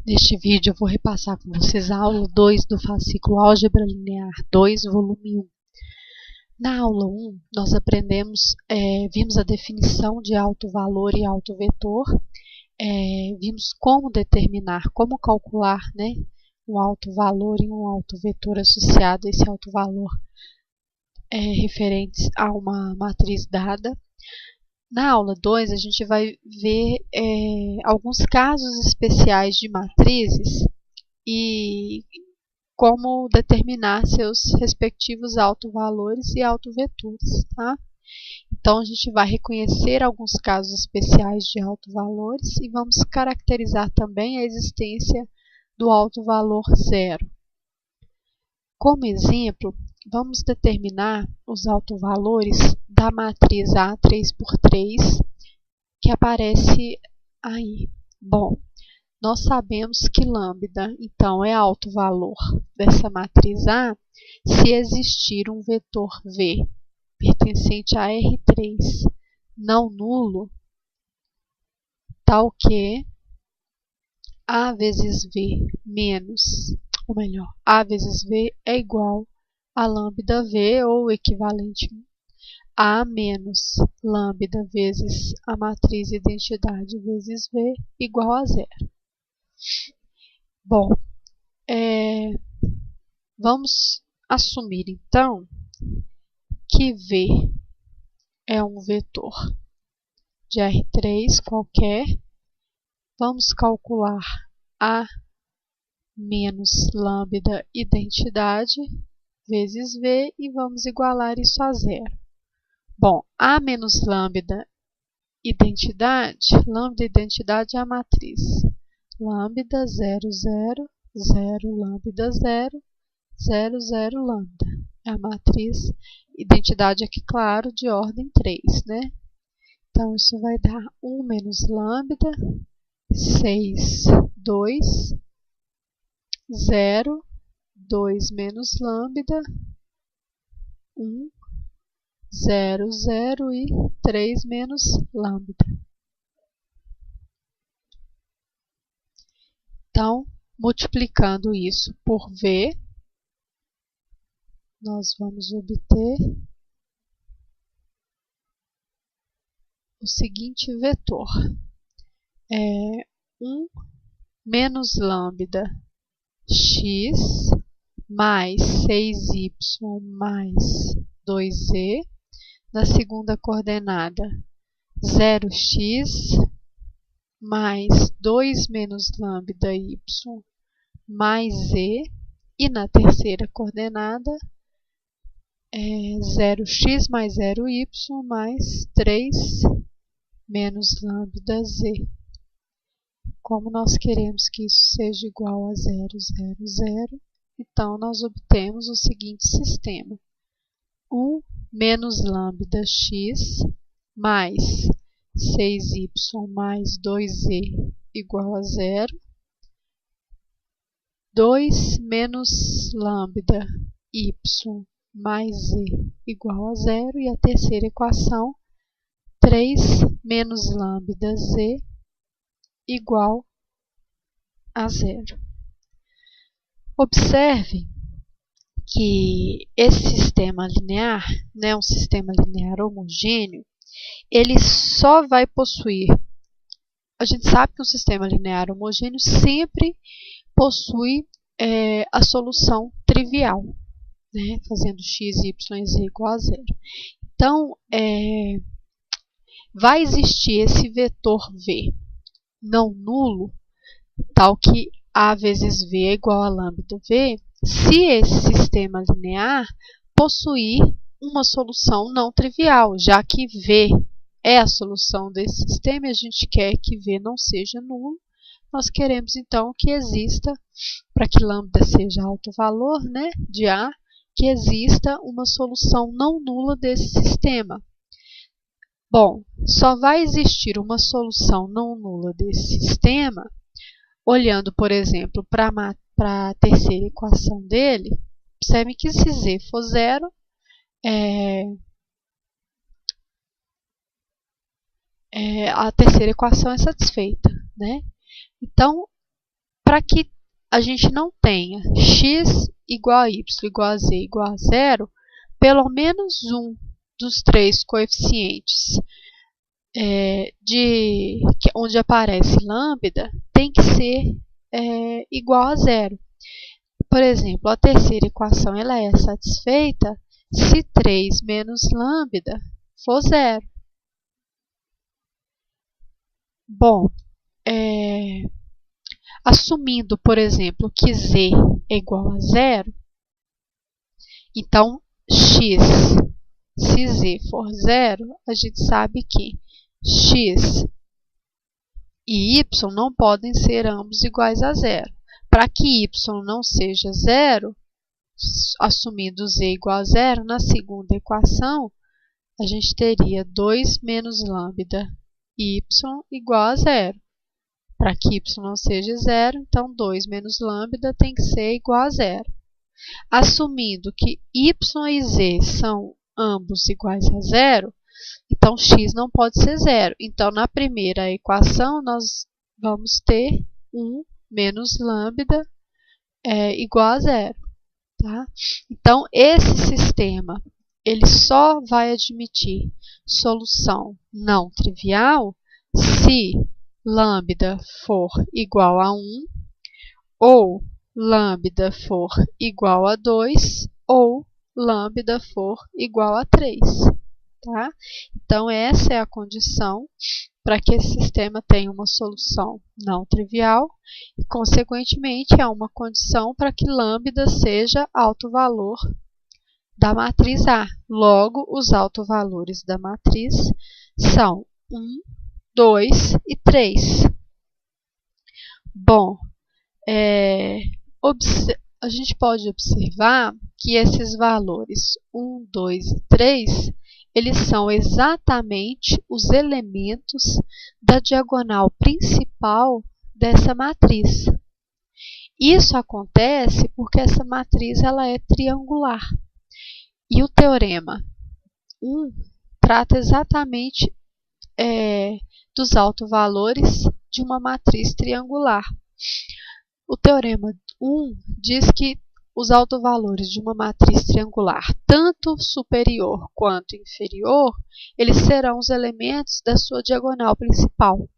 Neste vídeo eu vou repassar com vocês a aula 2 do fascículo Álgebra Linear 2, volume 1. Na aula 1, nós vimos a definição de alto valor e alto vetor, vimos como determinar, como calcular, um alto valor e um alto vetor associado a esse alto valor referentes a uma matriz dada. Na aula 2, a gente vai ver alguns casos especiais de matrizes e como determinar seus respectivos autovalores e autovetores, tá? Então, a gente vai reconhecer alguns casos especiais de autovalores e vamos caracterizar também a existência do autovalor zero. Como exemplo, vamos determinar os autovalores da matriz A 3×3 que aparece aí. Bom, nós sabemos que lambda, então, é autovalor dessa matriz A se existir um vetor V pertencente a R3 não nulo, tal que A vezes V menos, ou melhor, A vezes V é igual a lambda V ou equivalente a menos lambda vezes a matriz identidade vezes V igual a zero. Bom, vamos assumir então que V é um vetor de R3 qualquer. Vamos calcular A menos lambda identidade vezes V e vamos igualar isso a zero. Bom, A menos lambda identidade é a matriz lambda 0, 0, 0, lambda 0, 0, 0, lambda. É a matriz identidade aqui, claro, de ordem 3, né? Então, isso vai dar 1 menos lambda, 6, 2, 0, 2 menos lambda, 1, 0, 0 e 3 menos lambda. Então, multiplicando isso por V, nós vamos obter o seguinte vetor. 1 menos lambda x mais 6y mais 2z. Na segunda coordenada, 0x mais 2 menos lambda y mais z. E na terceira coordenada, 0x mais 0y mais 3 menos lambda z. Como nós queremos que isso seja igual a 0, 0, 0, então nós obtemos o seguinte sistema. 1 menos lambda x mais 6y mais 2z igual a 0. 2 menos lambda y mais z igual a 0. E a terceira equação, 3 menos lambda z igual a 0. Observe que esse sistema linear, um sistema linear homogêneo, ele só vai possuir, a gente sabe que um sistema linear homogêneo sempre possui a solução trivial, fazendo x, y e z igual a 0. Então, vai existir esse vetor V não nulo, tal que A vezes V é igual a lambda V, se esse sistema linear possuir uma solução não trivial, já que V é a solução desse sistema e a gente quer que V não seja nulo, nós queremos então que exista, para que lambda seja alto valor de A, que exista uma solução não nula desse sistema. Bom, só vai existir uma solução não nula desse sistema olhando, por exemplo, para a terceira equação dele. Observe que se z for 0, a terceira equação é satisfeita, Então, para que a gente não tenha x igual a y igual a z igual a zero, pelo menos um dos três coeficientes onde aparece lambda tem que ser igual a zero. Por exemplo, a terceira equação ela é satisfeita se 3 menos lambda for zero. Bom, assumindo, por exemplo, que z é igual a zero, então x, se z for zero, a gente sabe que x e y não podem ser ambos iguais a zero. Para que y não seja zero, assumindo z igual a zero, na segunda equação, a gente teria 2 menos lambda y igual a zero. Para que y não seja zero, então 2 menos lambda tem que ser igual a zero. Assumindo que y e z são ambos iguais a zero, então x não pode ser zero. Então, na primeira equação, nós vamos ter 1 menos lambda igual a zero. Tá? Então, esse sistema ele só vai admitir solução não trivial se lambda for igual a 1, ou lambda for igual a 2, ou lambda for igual a 3. Tá? Então, essa é a condição para que esse sistema tenha uma solução não trivial e, consequentemente, é uma condição para que lambda seja autovalor da matriz A. Logo, os autovalores da matriz são 1, 2 e 3. Bom, a gente pode observar que esses valores 1, 2 e 3, eles são exatamente os elementos da diagonal principal dessa matriz. Isso acontece porque essa matriz ela é triangular. E o teorema 1 trata exatamente dos autovalores de uma matriz triangular. O teorema 1 diz que os autovalores de uma matriz triangular, tanto superior quanto inferior, eles serão os elementos da sua diagonal principal.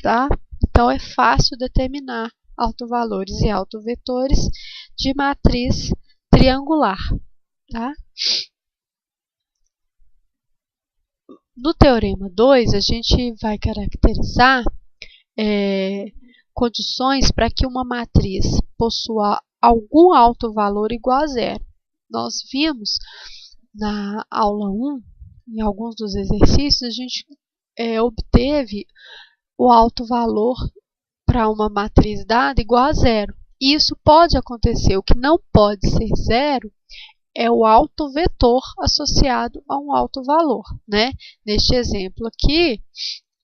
Tá? Então, é fácil determinar autovalores e autovetores de matriz triangular. Tá? No teorema 2, a gente vai caracterizar condições para que uma matriz possua algum autovalor igual a zero. Nós vimos na aula 1, em alguns dos exercícios, a gente obteve o autovalor para uma matriz dada igual a zero. E isso pode acontecer. O que não pode ser zero é o autovetor associado a um autovalor. Né? Neste exemplo aqui,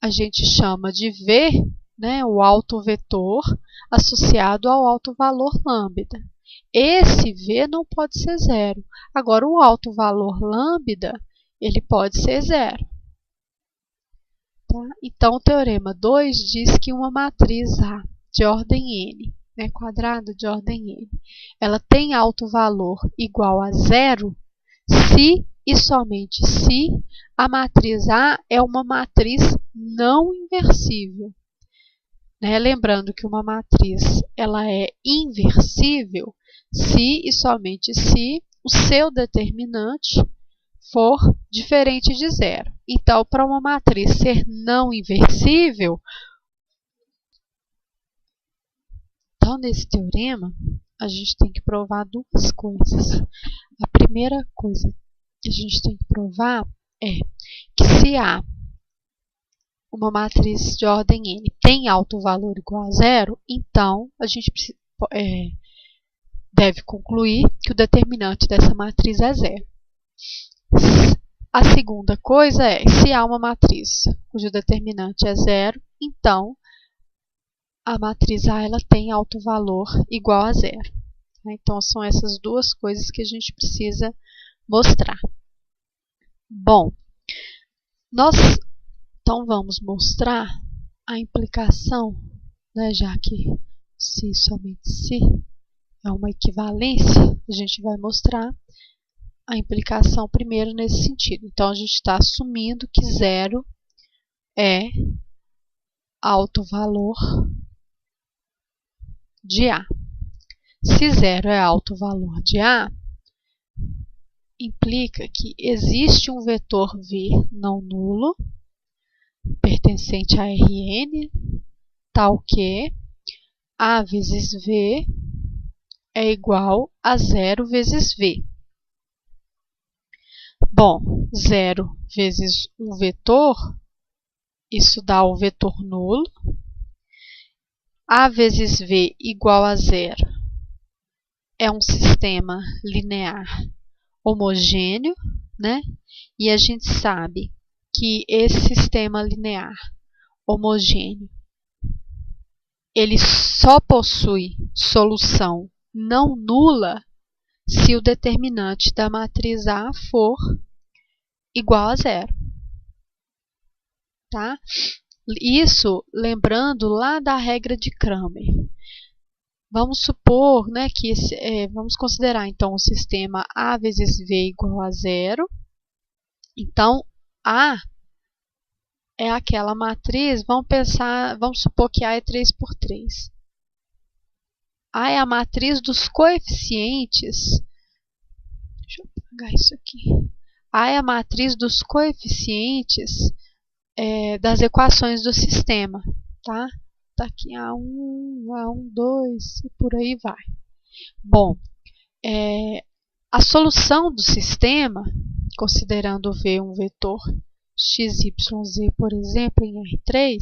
a gente chama de V, né, o autovetor associado ao autovalor lambda. Esse V não pode ser zero. Agora, o autovalor lambda, ele pode ser zero. Tá? Então, o teorema 2 diz que uma matriz A de ordem n, né, quadrada de ordem n, ela tem autovalor igual a zero se e somente se a matriz A é uma matriz não inversível. Né? Lembrando que uma matriz ela é inversível se e somente se o seu determinante for diferente de zero. Então, para uma matriz ser não inversível, então, nesse teorema, a gente tem que provar duas coisas. A primeira coisa que a gente tem que provar é que se A, uma matriz de ordem n, tem autovalor igual a zero, então a gente deve concluir que o determinante dessa matriz é zero. A segunda coisa é, se há uma matriz cujo determinante é zero, então a matriz A ela tem autovalor igual a zero. Então, são essas duas coisas que a gente precisa mostrar. Bom, então vamos mostrar a implicação, né, já que se e somente se é uma equivalência, a gente vai mostrar a implicação primeiro nesse sentido. Então, a gente está assumindo que 0 é alto valor de A. Se 0 é alto valor de A, implica que existe um vetor V não nulo, pertencente a Rn, tal que A vezes V é igual a 0 vezes V. Bom, 0 vezes um vetor, isso dá o vetor nulo. A vezes V igual a 0 é um sistema linear homogêneo, né? E a gente sabe que esse sistema linear homogêneo, ele só possui solução não nula se o determinante da matriz A for igual a 0. Tá? Isso lembrando lá da regra de Cramer. Vamos supor, né, que vamos considerar então o sistema A vezes V igual a 0. Então, A é aquela matriz, vamos supor que A é 3 por 3. A é a matriz dos coeficientes. Deixa eu apagar isso aqui. A é a matriz dos coeficientes das equações do sistema. Tá? Tá aqui A1, A1, 2 e por aí vai. Bom, a solução do sistema, considerando V um vetor x, y, z, por exemplo, em R3,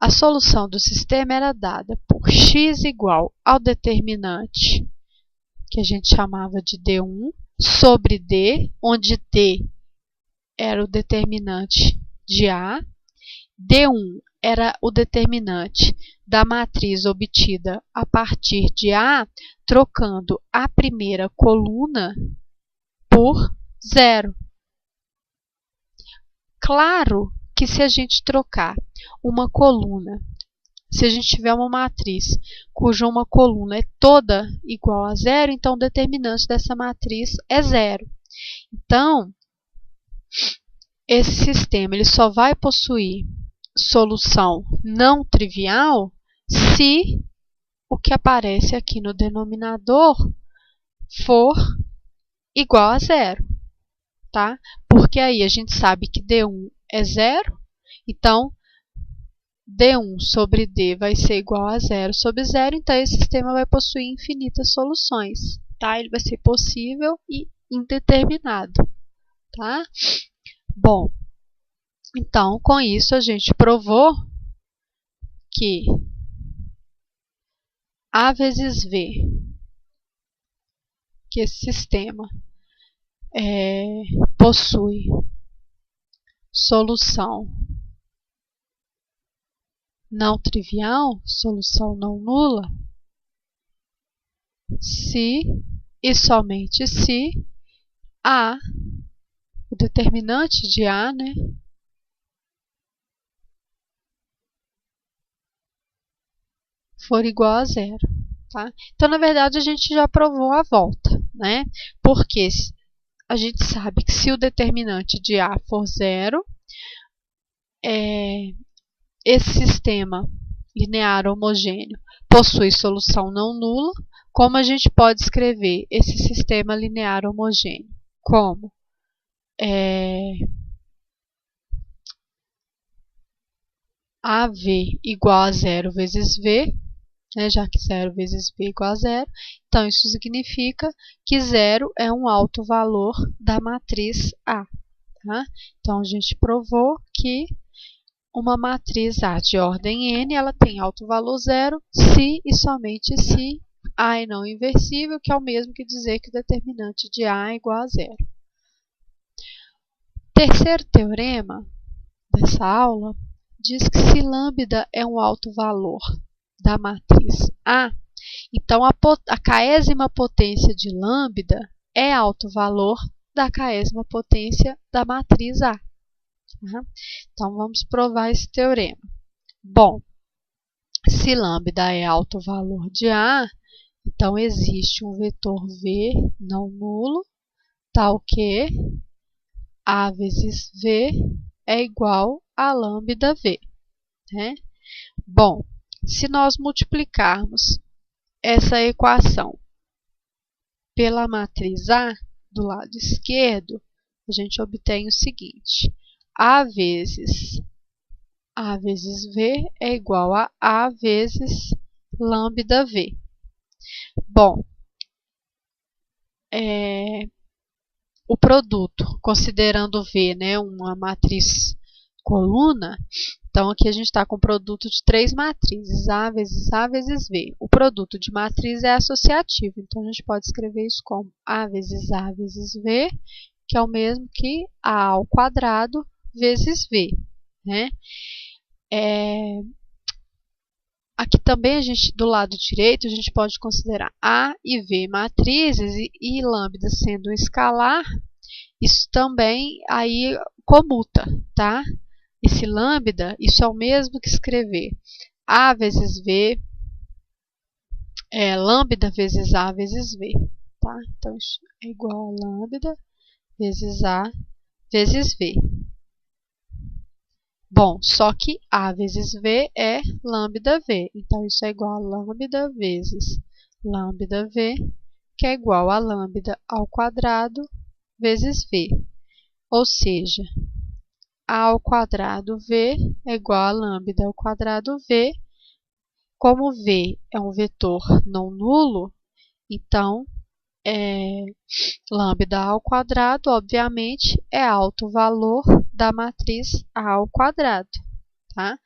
a solução do sistema era dada por x igual ao determinante, que a gente chamava de D1, sobre D, onde D era o determinante de A, D1 era o determinante da matriz obtida a partir de A, trocando a primeira coluna por 0. Claro que se a gente trocar uma coluna, se a gente tiver uma matriz cuja uma coluna é toda igual a 0, então o determinante dessa matriz é 0. Então, esse sistema ele só vai possuir solução não trivial se o que aparece aqui no denominador for igual a 0. Tá? Porque aí a gente sabe que D1 é 0, então D1 sobre D vai ser igual a 0 sobre 0, então esse sistema vai possuir infinitas soluções. Tá? Ele vai ser possível e indeterminado. Tá? Bom, então com isso a gente provou que A vezes V, que esse sistema possui solução não trivial, solução não nula, se e somente se A, o determinante de A, né, for igual a 0. Tá? Então, na verdade, a gente já provou a volta, né? Porque a gente sabe que se o determinante de A for 0, esse sistema linear homogêneo possui solução não nula. Como a gente pode escrever esse sistema linear homogêneo? Como? AV igual a 0 vezes V, né, já que 0 vezes V igual a 0. Então, isso significa que 0 é um alto valor da matriz A. Tá? Então, a gente provou que uma matriz A de ordem n, ela tem alto valor 0 se e somente se A é não inversível, que é o mesmo que dizer que o determinante de A é igual a 0. Terceiro teorema dessa aula diz que se lambda é um alto valor da matriz A, então a késima potência de lambda é alto valor da késima potência da matriz A. Tá? Então, vamos provar esse teorema. Bom, Se lambda é alto valor de A, então existe um vetor V não nulo, tal que A vezes V é igual a lambda V, né? Bom, se nós multiplicarmos essa equação pela matriz A, do lado esquerdo, a gente obtém o seguinte: A vezes V é igual a A vezes lambda V. Bom, o produto, considerando V, né, uma matriz coluna, então aqui a gente está com o produto de três matrizes, A vezes V. O produto de matriz é associativo, então a gente pode escrever isso como A vezes V, que é o mesmo que A ao quadrado vezes V, né? Aqui também, do lado direito, a gente pode considerar A e V matrizes e lambda sendo um escalar, isso também aí comuta, tá? Esse lambda, isso é o mesmo que escrever A vezes V, lambda vezes A vezes V, tá? Então, isso é igual a lambda vezes A vezes V. Bom, só que A vezes V é lambda V. Então, isso é igual a lambda vezes lambda V, que é igual a lambda ao quadrado vezes V. Ou seja, A ao quadrado V é igual a lambda ao quadrado V. Como V é um vetor não nulo, então, lambda ao quadrado, obviamente, é alto valor da matriz A ao quadrado, tá?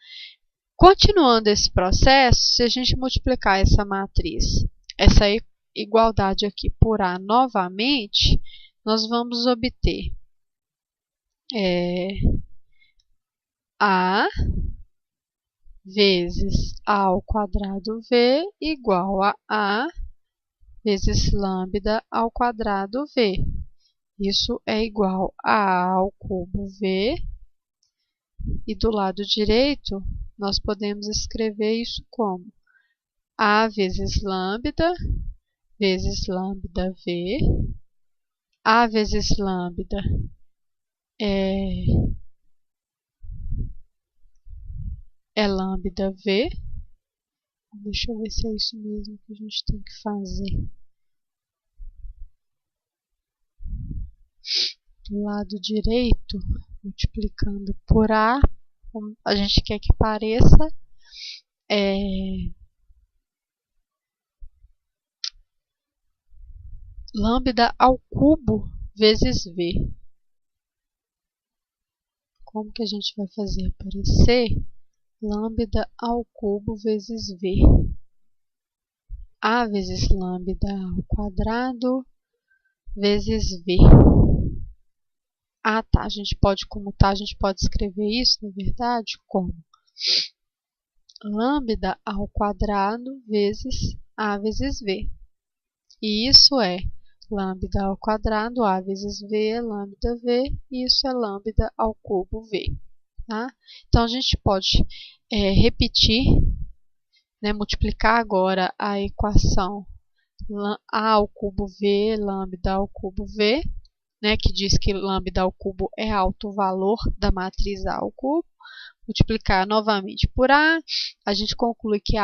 Continuando esse processo, se a gente multiplicar essa matriz, essa igualdade aqui por A novamente, nós vamos obter A vezes A ao quadrado V igual a A vezes lambda ao quadrado V. Isso é igual a A ao cubo V. E do lado direito, nós podemos escrever isso como A vezes lambda V. A vezes lambda é lambda V. Deixa eu ver se é isso mesmo que a gente tem que fazer. Do lado direito, multiplicando por A, a gente quer que pareça lambda ao cubo vezes V. Como que a gente vai fazer aparecer lambda ao cubo vezes V? A vezes lambda ao quadrado vezes V. Ah, tá, a gente pode comutar, a gente pode escrever isso, na verdade, como lambda ao quadrado vezes A vezes V. E isso é lambda ao quadrado, A vezes V é lambda V, e isso é lambda ao cubo V. Tá? Então, a gente pode repetir, né, multiplicar agora a equação A ao cubo V, lambda ao cubo V, né, que diz que lambda ao cubo é alto valor da matriz A ao cubo. Multiplicar novamente por A, a gente conclui que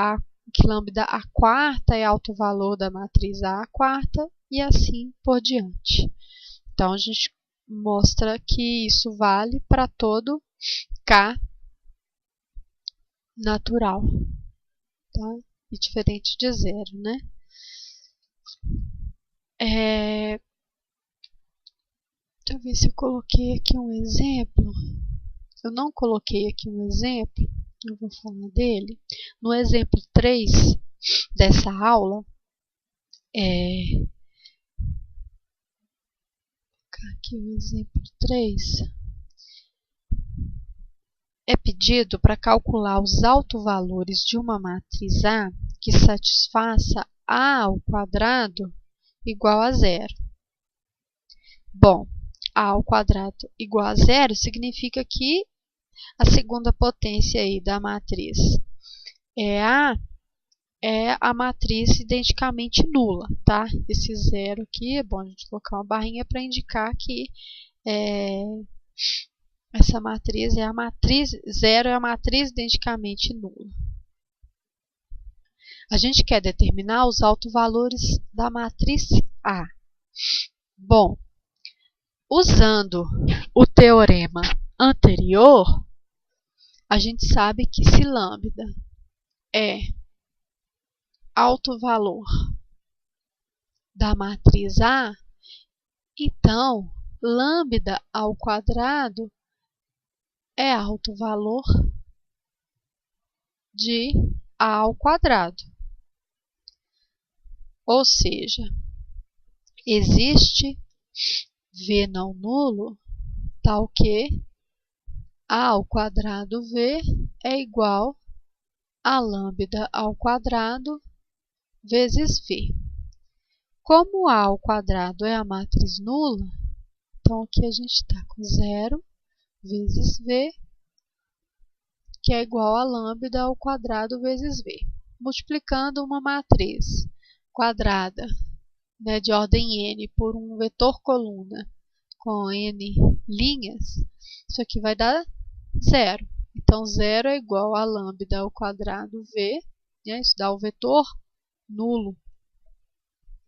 lambda a quarta é alto valor da matriz A quarta, e assim por diante. Então, a gente mostra que isso vale para todo K natural, tá? E diferente de zero, né? Deixa eu ver se eu coloquei aqui um exemplo. Eu não coloquei aqui um exemplo, eu vou falar dele. No exemplo 3 dessa aula, aqui o exemplo 3, é pedido para calcular os autovalores de uma matriz A que satisfaça A ao quadrado igual a zero. Bom, A ao quadrado igual a zero significa que a segunda potência aí da matriz é a matriz identicamente nula, tá? Esse zero aqui, é bom a gente colocar uma barrinha para indicar que essa matriz é a matriz, zero é a matriz identicamente nula. A gente quer determinar os autovalores da matriz A. Bom, usando o teorema anterior, a gente sabe que se lambda é autovalor da matriz A, então lambda ao quadrado é autovalor de A ao quadrado. Ou seja, existe V não nulo, tal que A ao quadrado V é igual a lambda ao quadrado vezes V. Como A ao quadrado é a matriz nula, então aqui a gente está com 0 vezes V, que é igual a lambda ao quadrado vezes V. Multiplicando uma matriz quadrada, né, de ordem n por um vetor coluna com n linhas, isso aqui vai dar 0. Então, 0 é igual a lambda ao quadrado V, né, isso dá o vetor nulo.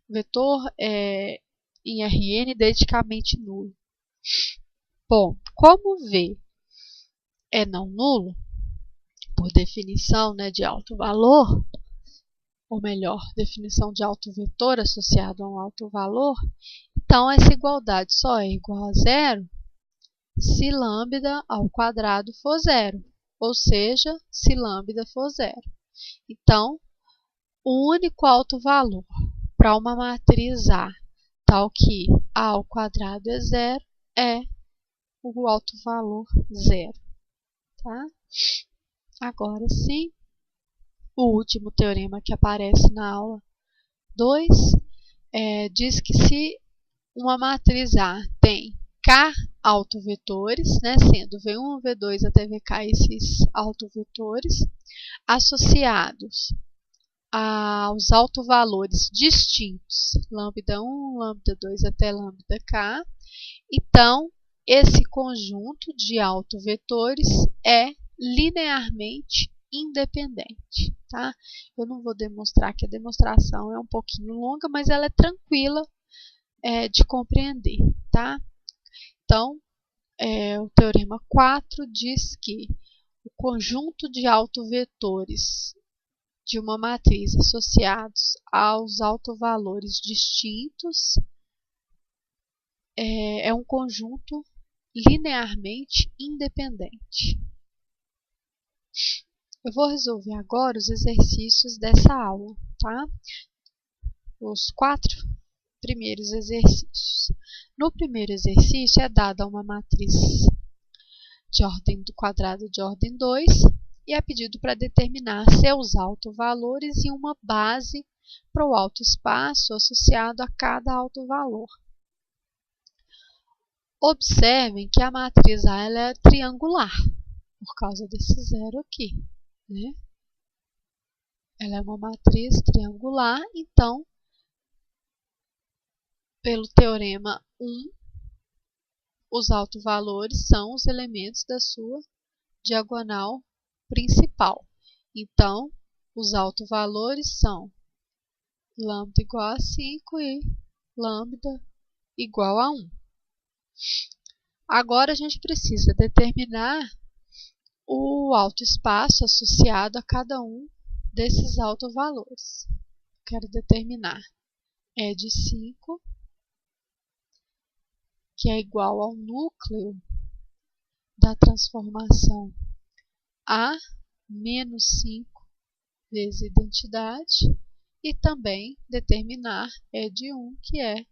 Vetor em Rn identicamente nulo. Bom, como V é não nulo, por definição, né, de alto valor, ou melhor, definição de autovetor associado a um alto valor, então essa igualdade só é igual a zero se lambda ao quadrado for zero, ou seja, se lambda for zero. Então, o único alto valor para uma matriz A, tal que A ao quadrado é zero, é o alto valor zero. Tá? Agora sim, o último teorema que aparece na aula 2 diz que se uma matriz A tem K autovetores, né, sendo V1, V2 até Vk esses autovetores, associados aos autovalores distintos, lambda 1, lambda 2 até lambda k, então esse conjunto de autovetores é linearmente independente. Tá? Eu não vou demonstrar, que a demonstração é um pouquinho longa, mas ela é tranquila de compreender. Tá? Então, o teorema 4 diz que o conjunto de autovetores de uma matriz associados aos autovalores distintos é um conjunto linearmente independente. Eu vou resolver agora os exercícios dessa aula, tá? Os 4 primeiros exercícios. No primeiro exercício é dada uma matriz de ordem do quadrado de ordem 2 e é pedido para determinar seus autovalores e uma base para o autoespaço associado a cada autovalor. Observem que a matriz A ela é triangular, por causa desse zero aqui. Né? Ela é uma matriz triangular, então, pelo teorema 1, os autovalores são os elementos da sua diagonal principal. Então, os autovalores são lambda igual a 5 e lambda igual a 1. Agora, a gente precisa determinar o autoespaço associado a cada um desses autovalores. Quero determinar E de 5, que é igual ao núcleo da transformação A menos 5 vezes identidade, e também determinar E de 1, que é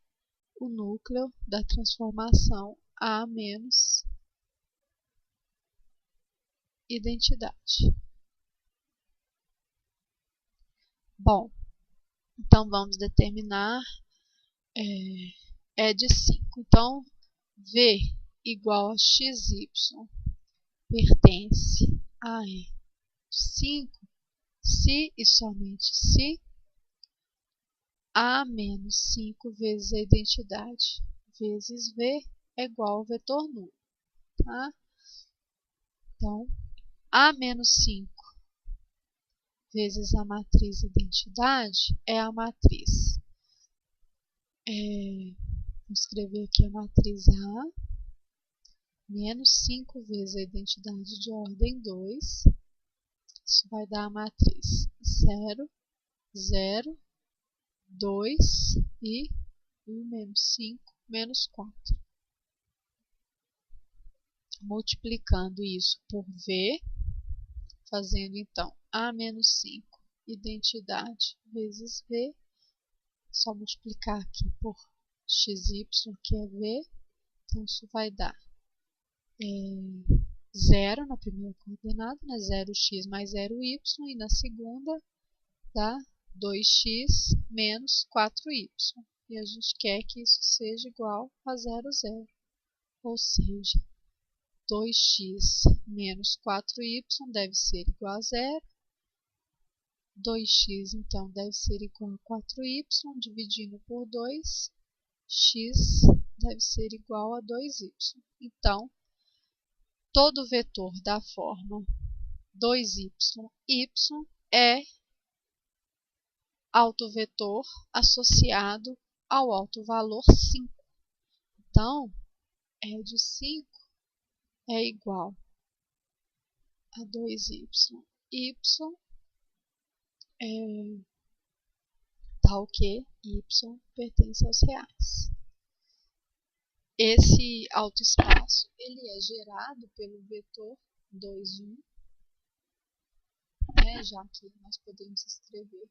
o núcleo da transformação A menos identidade. Bom, então vamos determinar E de 5. Então, V igual a XY pertence a E de 5 se e somente se A menos 5 vezes a identidade vezes V é igual ao vetor nulo. Tá? Então, A menos 5 vezes a matriz identidade é a matriz. Vou escrever aqui a matriz A, menos 5 vezes a identidade de ordem 2. Isso vai dar a matriz 0, 0, 2 e 1 menos 5 menos 4. Multiplicando isso por V, fazendo então A menos 5 identidade vezes V, só multiplicar aqui por xy, que é V, então isso vai dar 0 na primeira coordenada, né? 0x mais 0y, e na segunda dá 2x menos 4y. E a gente quer que isso seja igual a 0, 0. Ou seja, 2x menos 4y deve ser igual a 0. 2x, então, deve ser igual a 4y, dividindo por 2, x deve ser igual a 2y. Então, todo vetor da forma 2y, y é autovetor associado ao autovalor 5. Então, E de 5 é igual a 2y. Y tal que y pertence aos reais. Esse autoespaço ele é gerado pelo vetor 2, 1, né, já que nós podemos escrever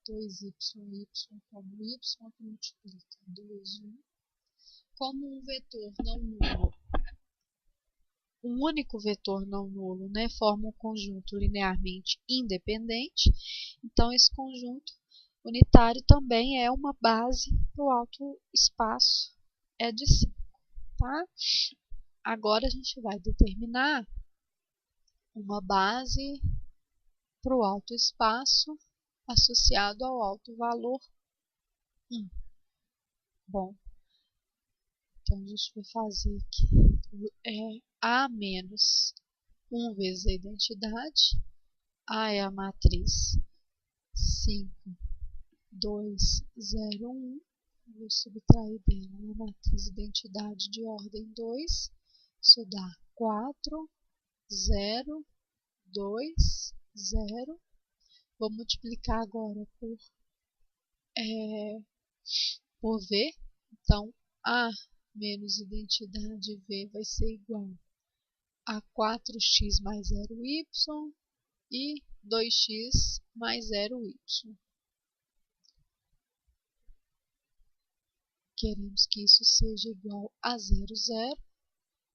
2y, y como y que multiplica 2, 1. Como um vetor não nulo, um único vetor não nulo, né, forma um conjunto linearmente independente, então esse conjunto unitário também é uma base para o autoespaço E de 5. Tá? Agora a gente vai determinar uma base para o autoespaço associado ao autovalor 1. Bom, então a gente vai fazer aqui A menos 1 vezes a identidade. A é a matriz 5, 2, 0, 1. Vou subtrair dela a matriz identidade de ordem 2. Isso dá 4, 0, 2, 0. Vou multiplicar agora por V. Então, A menos identidade V vai ser igual a 4x mais 0y e 2x mais 0y. Queremos que isso seja igual a 0, 0,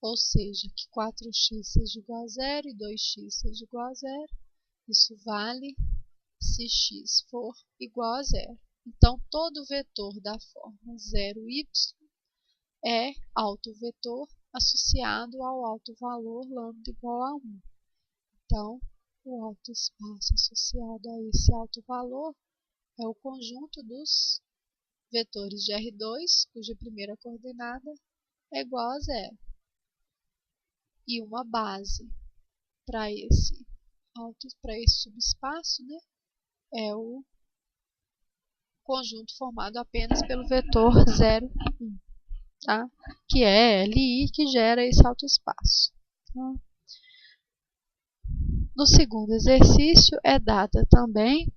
ou seja, que 4x seja igual a 0 e 2x seja igual a 0. Isso vale se x for igual a 0. Então, todo vetor da forma 0y é autovetor associado ao autovalor lambda igual a 1. Então, o autoespaço associado a esse autovalor é o conjunto dos vetores de R2, cuja primeira coordenada é igual a 0. E uma base para esse subespaço, né, é o conjunto formado apenas pelo vetor 0, 1, tá? Que é Li, que gera esse autoespaço. Tá? No segundo exercício, é dada também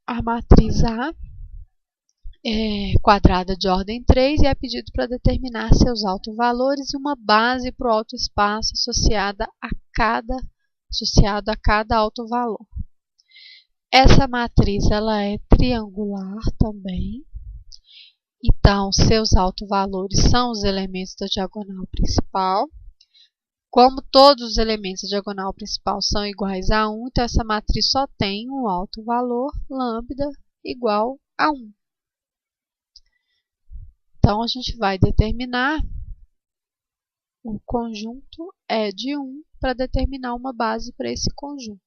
a matriz A quadrada de ordem 3 e é pedido para determinar seus autovalores e uma base para o autoespaço associado a cada autovalor. Essa matriz ela é triangular também. Então, seus autovalores são os elementos da diagonal principal. Como todos os elementos da diagonal principal são iguais a 1, então essa matriz só tem um autovalor lambda igual a 1. Então, a gente vai determinar o conjunto E de 1 para determinar uma base para esse conjunto.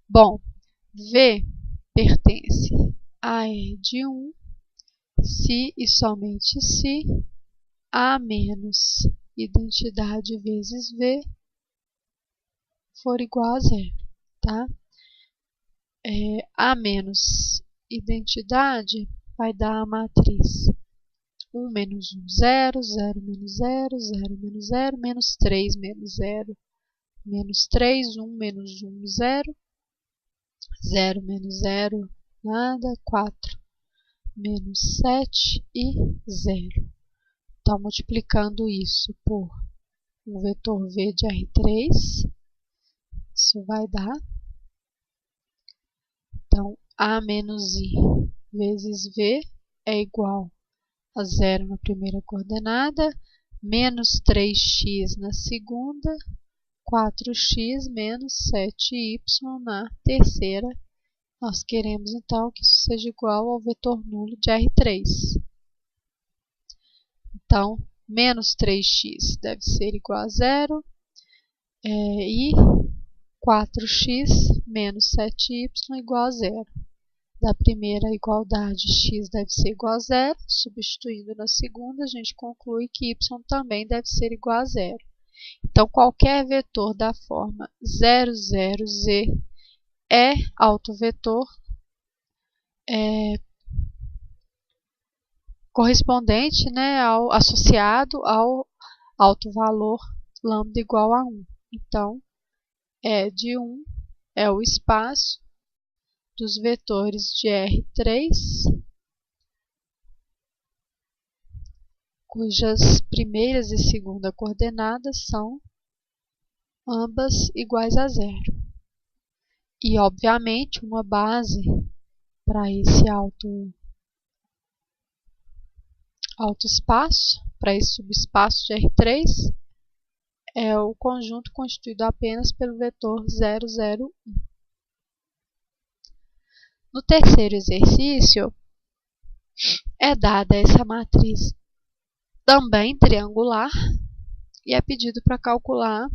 Bom, V pertence a E de 1 se e somente se A menos identidade vezes V for igual a zero, tá? A menos identidade vai dar a matriz 1 menos 1, 0, 0 menos 0, 0 menos 0, menos 3 menos 0, menos 3, 1 menos 1, 0, 0 menos 0, nada, 4 menos 7 e 0. Então, multiplicando isso por um vetor V de R3, isso vai dar, então, A menos I vezes V é igual a 0 na primeira coordenada, menos 3x na segunda, 4x menos 7y na terceira. Nós queremos, então, que isso seja igual ao vetor nulo de R3. Então, menos 3x deve ser igual a 0, e 4x menos 7y igual a 0. Da primeira igualdade, x deve ser igual a 0. Substituindo na segunda, a gente conclui que y também deve ser igual a 0. Então, qualquer vetor da forma 0, 0, z é autovetor correspondente, né, associado ao autovalor lambda igual a 1. Então, E de 1 é o espaço dos vetores de R3, cujas primeiras e segunda coordenadas são ambas iguais a 0. E, obviamente, uma base para esse autoespaço, para esse subespaço de R3, é o conjunto constituído apenas pelo vetor 0, 0, 1. No terceiro exercício, é dada essa matriz também triangular e é pedido para calcular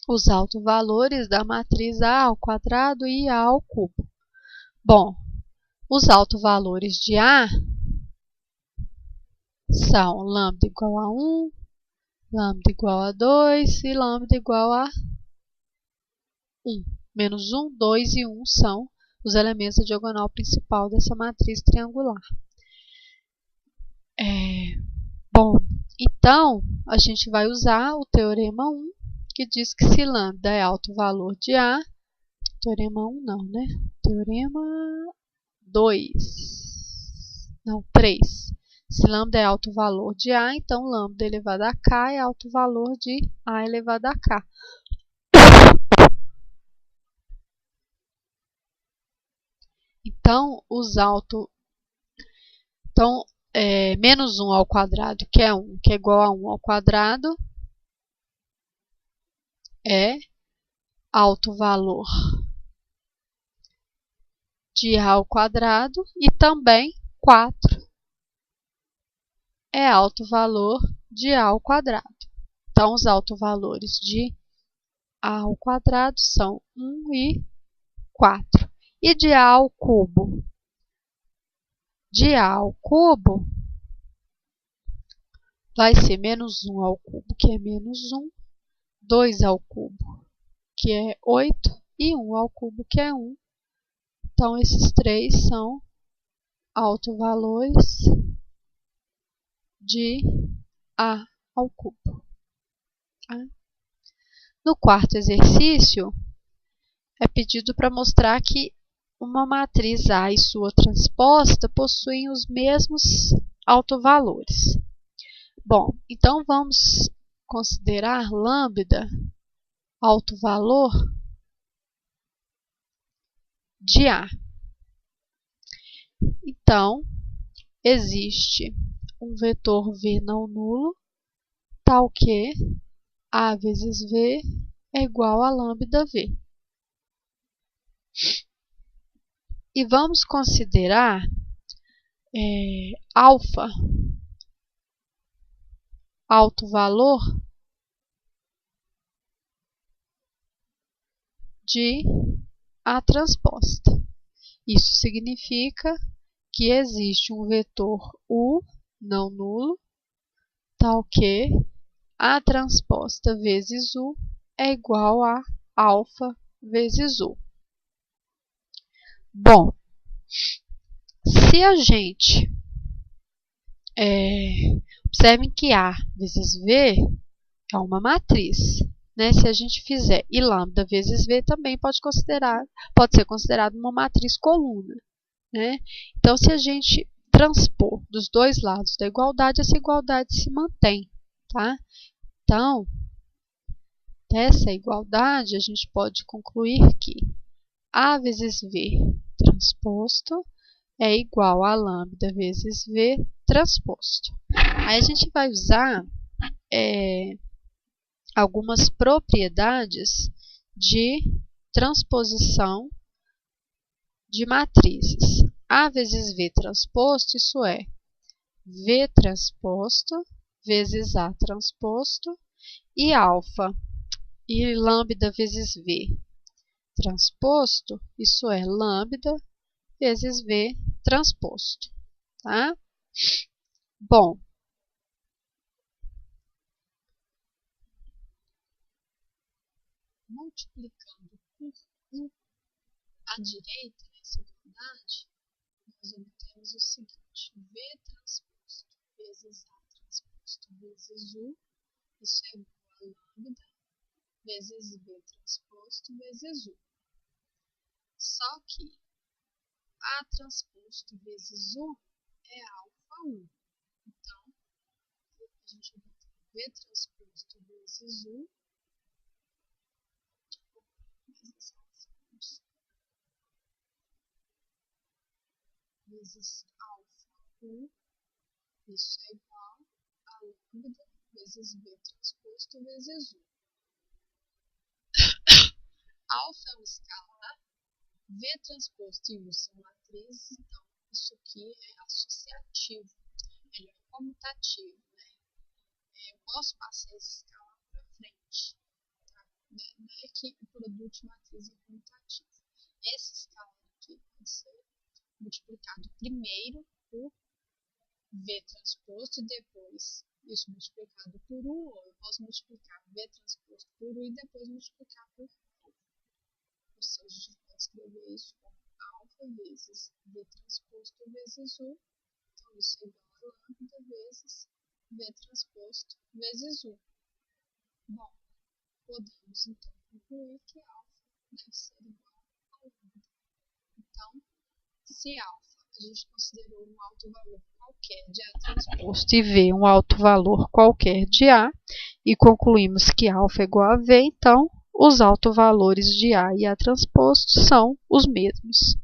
os autovalores da matriz A ao quadrado e A ao cubo. Bom, os autovalores de A são lambda igual a 1, lambda igual a 2 e lambda igual a 1. Menos 1, 2 e 1 são os elementos da diagonal principal dessa matriz triangular. Bom, então, a gente vai usar o teorema 1, que diz que se lambda é autovalor de A, teorema 1 não, né? Teorema 2, não, 3. Se lambda é autovalor de A, então lambda elevado a K é autovalor de A elevado a K. Então, menos 1 ao quadrado, que é 1, que é igual a 1 ao quadrado, é autovalor de A ao quadrado, e também 4 é autovalor de A ao quadrado. Então, os autovalores de A ao quadrado são 1 e 4. E de A ao cubo? De A ao cubo vai ser menos 1 ao cubo, que é menos 1, 2 ao cubo, que é 8, e 1 ao cubo, que é 1. Então, esses três são autovalores de A ao cubo. Tá? No quarto exercício, é pedido para mostrar que uma matriz A e sua transposta possuem os mesmos autovalores. Bom, então vamos considerar lambda autovalor de A. Então, existe um vetor V não nulo, tal que A vezes V é igual a lambda V. E vamos considerar alfa autovalor de A transposta. Isso significa que existe um vetor U não nulo, tal que A transposta vezes U é igual a alfa vezes U. Bom, se a gente observe que A vezes V é uma matriz, né? Se a gente fizer I lambda vezes V, também pode ser considerado uma matriz coluna, né? Então, se a gente transpor dos dois lados da igualdade, essa igualdade se mantém, tá? Então, dessa igualdade, a gente pode concluir que A vezes V transposto é igual a lambda vezes V transposto. Aí a gente vai usar algumas propriedades de transposição de matrizes. A vezes V transposto, isso é, V transposto vezes A transposto, e alfa e lambda vezes V transposto, isso é, lambda vezes V transposto, tá? Bom, multiplicando por 1 à direita nessa igualdade, nós obtemos o seguinte: V transposto vezes A transposto vezes U, isso é igual a lambda vezes V transposto vezes U. Só que A transposto vezes U é alfa U. Então, a gente vai ter V transposto vezes U vezes alfa U, isso é igual a lambda vezes V transposto vezes U. Alfa é uma escalar, V transposto e U são matrizes, então isso aqui é associativo, ele é comutativo, né? Eu posso passar essa escala para frente, tá? Não é que o produto de matriz é comutativo. Essa escala aqui pode ser multiplicado primeiro por V transposto e depois isso multiplicado por U, ou eu posso multiplicar V transposto por U e depois multiplicar por U. Ou seja, a gente pode escrever isso como alfa vezes V transposto vezes U, então isso é igual a lambda vezes V transposto vezes U. Bom, podemos então concluir que alfa deve ser igual a lambda. Então, se alfa a gente considerou um alto valor qualquer de A transposto e V um alto valor qualquer de A, e concluímos que alfa é igual a V, então os autovalores de A e A transposto são os mesmos.